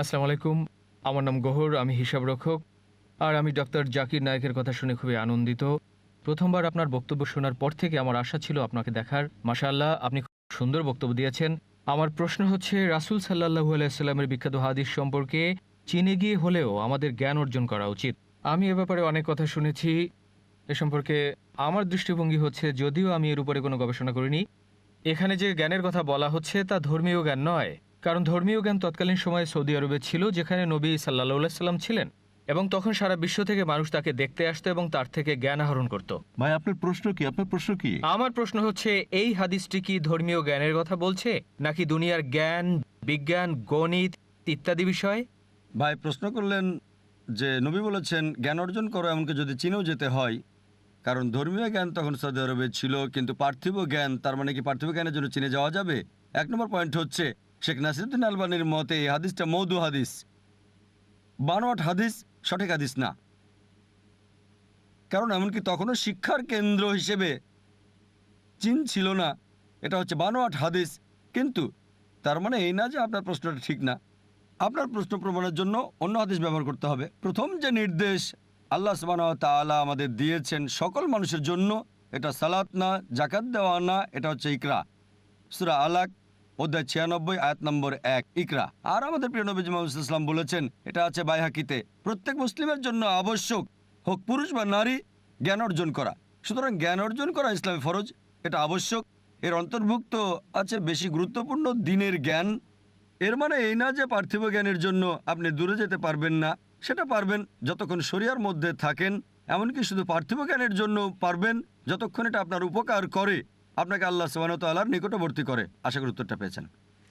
আসসালামু আলাইকুম। আমার নাম গহর, আমি হিসাবরক্ষক। আর আমি ডক্টর জাকির নায়েকের কথা শুনে খুবই আনন্দিত। প্রথমবার আপনার বক্তব্য শোনার পর থেকে আমার আশা ছিল আপনাকে দেখার। মাশাআল্লাহ, আপনি খুব সুন্দর বক্তব্য দিয়েছেন। আমার প্রশ্ন হচ্ছে, রাসূল সাল্লাল্লাহু আলাইহি সাল্লামের বিখ্যাত হাদিস সম্পর্কে চীনে গিয়ে হলেও আমাদের জ্ঞান অর্জন করা উচিত। আমি এ ব্যাপারে অনেক কথা শুনেছি। এ সম্পর্কে আমার দৃষ্টিভঙ্গি হচ্ছে, যদিও আমি এর উপরে কোনো গবেষণা করিনি, এখানে যে জ্ঞানের কথা বলা হচ্ছে তা ধর্মীয় জ্ঞান নয়। কারণ ধর্মীয় জ্ঞান তৎকালীন সময়ে সৌদি আরবে ছিল, যেখানে নবী সাল্লাল্লাহু আলাইহি সাল্লাম ছিলেন, এবং তখন সারা বিশ্ব থেকে মানুষ তাকে দেখতে আসতো এবং তার থেকে জ্ঞান আহরণ করত। ভাই, আপনার প্রশ্ন কি? আমার প্রশ্ন হচ্ছে, এই হাদিসটি কি ধর্মীয় জ্ঞানের কথা বলছে, নাকি দুনিয়ার জ্ঞান, বিজ্ঞান, গণিত ইত্যাদি বিষয়? ভাই প্রশ্ন করলেন যে নবী বলেছেন জ্ঞান অর্জন করো, এমনকি যদি চীনেও যেতে হয়। কারণ ধর্মীয় জ্ঞান তখন সৌদি আরবে ছিল, কিন্তু পার্থিব জ্ঞান, তার মানে কি পার্থিব জ্ঞানের জন্য চীনে যাওয়া যাবে? এক নম্বর পয়েন্ট হচ্ছে, শেখ নাসিরুদ্দিন আলবানির মতে এই হাদিসটা মৌদু হাদিস, বানোয়াট হাদিস, সঠিক হাদিস না। কারণ এমনকি তখনও শিক্ষার কেন্দ্র হিসেবে চীন ছিল না, এটা হচ্ছে বানোয়াট হাদিস। কিন্তু তার মানে এই না যে আপনার প্রশ্নটা ঠিক না। আপনার প্রশ্ন প্রমাণের জন্য অন্য হাদিস ব্যবহার করতে হবে। প্রথম যে নির্দেশ আল্লাহ সুবহানাহু ওয়া তাআলা আমাদের দিয়েছেন সকল মানুষের জন্য, এটা সালাত না, জাকাত দেওয়া না, এটা হচ্ছে ইকরা। সূরা আলাক অধ্যায় 96 আয়াত নম্বর 1, ইকরা। আর আমাদের প্রিয় নবী মুহাম্মদ সাল্লাল্লাহু আলাইহি ওয়াসাল্লাম বলেছেন, এটা আছে বাইহাকিতে, প্রত্যেক মুসলিমের জন্য আবশ্যক, হোক পুরুষ বা নারী, জ্ঞান অর্জন করা। সুতরাং জ্ঞান অর্জন করা ইসলামে ফরজ, এটা আবশ্যক। এর অন্তর্ভুক্ত আছে বেশি গুরুত্বপূর্ণ দিনের জ্ঞান। এর মানে এই না যে পার্থিব জ্ঞানের জন্য আপনি দূরে যেতে পারবেন না, সেটা পারবেন যতক্ষণ শরিয়ার মধ্যে থাকেন। এমনকি শুধু পার্থিব জ্ঞানের জন্য পারবেন যতক্ষণ এটা আপনার উপকার করে, আপনাকে আল্লাহ সুবহানাহু ওয়া তাআলার নিকটবর্তী করে। আশা করি উত্তরটা পেয়েছেন।